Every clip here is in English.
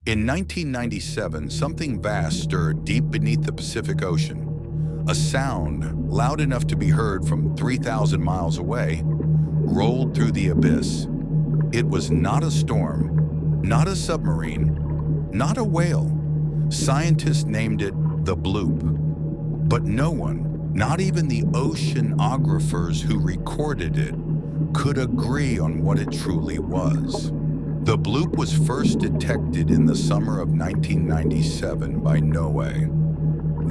In 1997, something vast stirred deep beneath the Pacific Ocean. A sound, loud enough to be heard from 3,000 miles away, rolled through the abyss. It was not a storm, not a submarine, not a whale. Scientists named it the Bloop. But no one, not even the oceanographers who recorded it, could agree on what it truly was. The Bloop was first detected in the summer of 1997 by NOAA,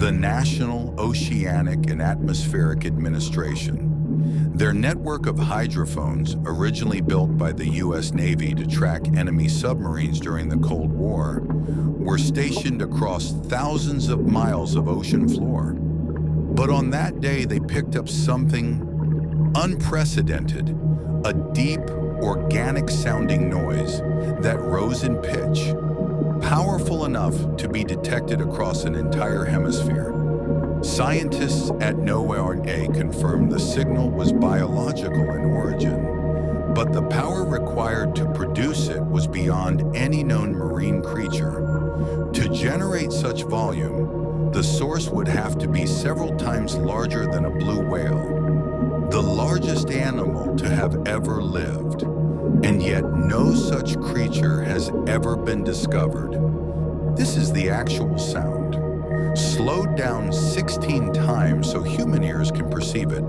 the National Oceanic and Atmospheric Administration. Their network of hydrophones, originally built by the U.S. Navy to track enemy submarines during the Cold War, were stationed across thousands of miles of ocean floor. But on that day, they picked up something unprecedented, a deep, organic-sounding noise that rose in pitch, powerful enough to be detected across an entire hemisphere. Scientists at NOAA confirmed the signal was biological in origin, but the power required to produce it was beyond any known marine creature. To generate such volume, the source would have to be several times larger than a blue whale, the largest animal to have ever lived, and yet no such creature has ever been discovered. This is the actual sound, slowed down 16 times so human ears can perceive it.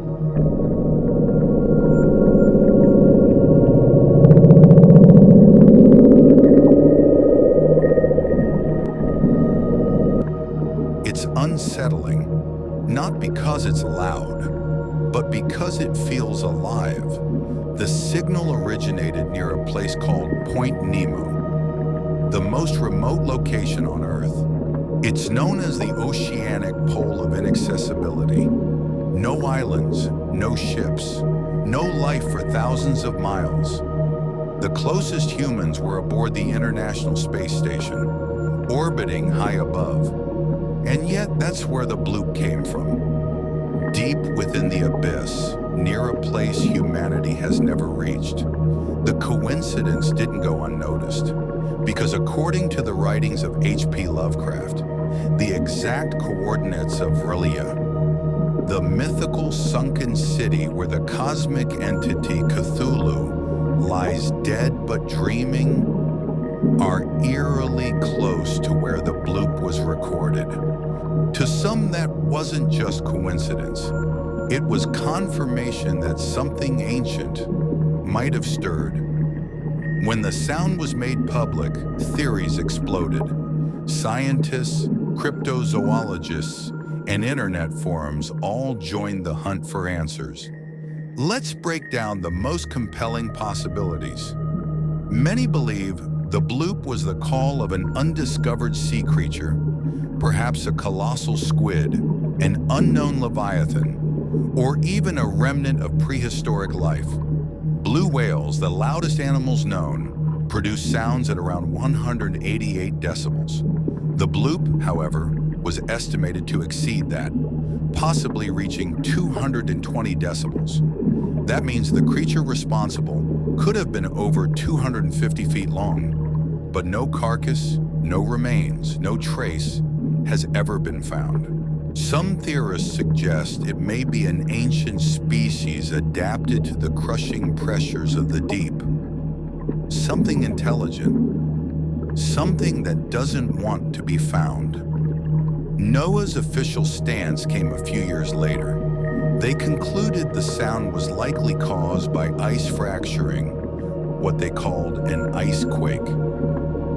It's unsettling, not because it's loud, but because it feels alive. The signal originated near a place called Point Nemo, the most remote location on Earth. It's known as the oceanic pole of inaccessibility. No islands, no ships, no life for thousands of miles. The closest humans were aboard the International Space Station, orbiting high above. And yet that's where the Bloop came from. Deep within the abyss, near a place humanity has never reached. The coincidence didn't go unnoticed, because according to the writings of H.P. Lovecraft, the exact coordinates of R'lyeh, the mythical sunken city where the cosmic entity Cthulhu lies dead but dreaming, are eerily close to where the Bloop was recorded. To some, that wasn't just coincidence. It was confirmation that something ancient might have stirred. When the sound was made public, theories exploded. Scientists, cryptozoologists, and internet forums all joined the hunt for answers. Let's break down the most compelling possibilities. Many believe the Bloop was the call of an undiscovered sea creature, perhaps a colossal squid, an unknown leviathan, or even a remnant of prehistoric life. Blue whales, the loudest animals known, produce sounds at around 188 decibels. The Bloop, however, was estimated to exceed that, possibly reaching 220 decibels. That means the creature responsible could have been over 250 feet long, but no carcass, no remains, no trace has ever been found. Some theorists suggest it may be an ancient species adapted to the crushing pressures of the deep. Something intelligent, something that doesn't want to be found. NOAA's official stance came a few years later. They concluded the sound was likely caused by ice fracturing, what they called an icequake,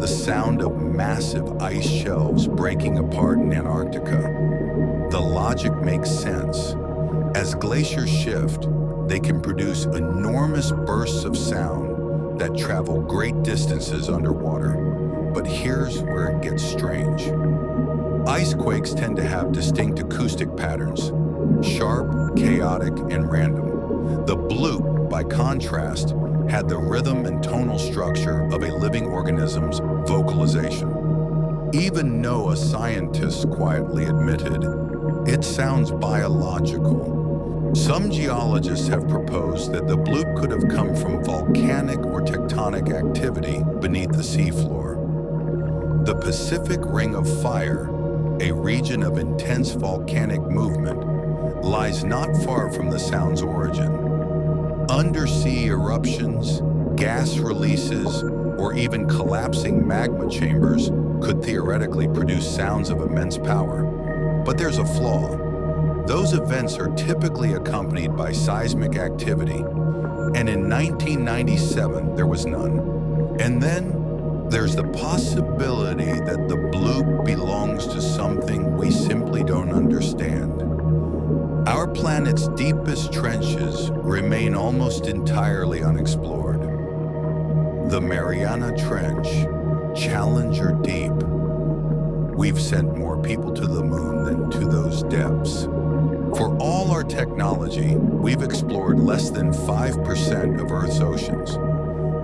the sound of massive ice shelves breaking apart in Antarctica. The logic makes sense. As glaciers shift, they can produce enormous bursts of sound that travel great distances underwater. But here's where it gets strange. Icequakes tend to have distinct acoustic patterns, sharp, chaotic, and random. The Bloop, by contrast, had the rhythm and tonal structure of a living organism's vocalization. Even NOAA scientists quietly admitted, it sounds biological. Some geologists have proposed that the Bloop could have come from volcanic or tectonic activity beneath the seafloor. The Pacific Ring of Fire, a region of intense volcanic movement, lies not far from the sound's origin. Undersea eruptions, gas releases, or even collapsing magma chambers could theoretically produce sounds of immense power. But there's a flaw. Those events are typically accompanied by seismic activity, and in 1997 there was none. And then there's the possibility that the bloop belongs to something we simply don't understand. Our planet's deepest trenches remain almost entirely unexplored. The Mariana Trench, Challenger Deep. We've sent more people to the moon than to those depths. For all our technology, we've explored less than 5% of Earth's oceans.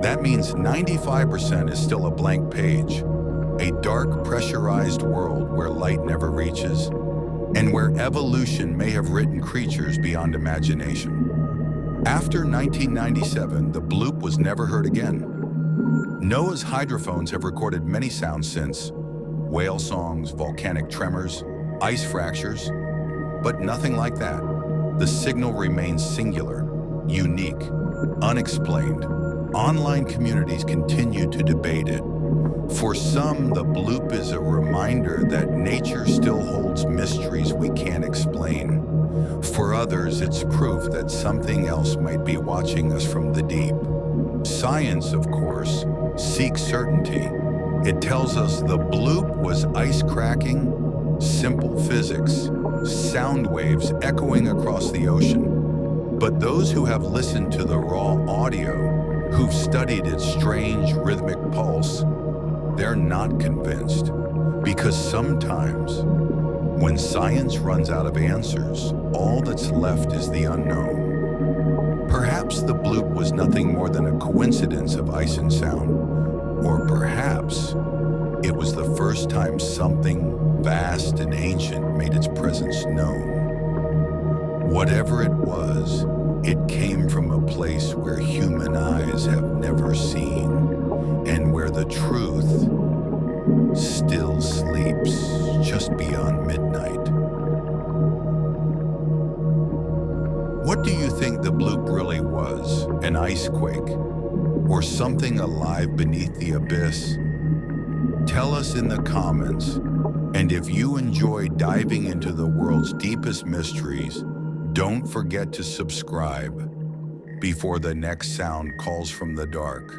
That means 95% is still a blank page, a dark, pressurized world where light never reaches, and where evolution may have written creatures beyond imagination. After 1997, the bloop was never heard again. NOAA's hydrophones have recorded many sounds since: whale songs, volcanic tremors, ice fractures, but nothing like that. The signal remains singular, unique, unexplained. Online communities continue to debate it. For some, the bloop is a reminder that nature still holds mysteries we can't explain. For others, it's proof that something else might be watching us from the deep. Science, of course, seeks certainty. It tells us the bloop was ice cracking, simple physics, sound waves echoing across the ocean. But those who have listened to the raw audio, who've studied its strange rhythmic pulse, they're not convinced. Because sometimes, when science runs out of answers, all that's left is the unknown. Perhaps the bloop was nothing more than a coincidence of ice and sound. Or perhaps it was the first time something vast and ancient made its presence known. Whatever it was, it came from a place where human eyes have never seen, and where the truth still sleeps just beyond midnight. What do you think the bloop really was? An icequake? Or something alive beneath the abyss? Tell us in the comments. And if you enjoy diving into the world's deepest mysteries, don't forget to subscribe before the next sound calls from the dark.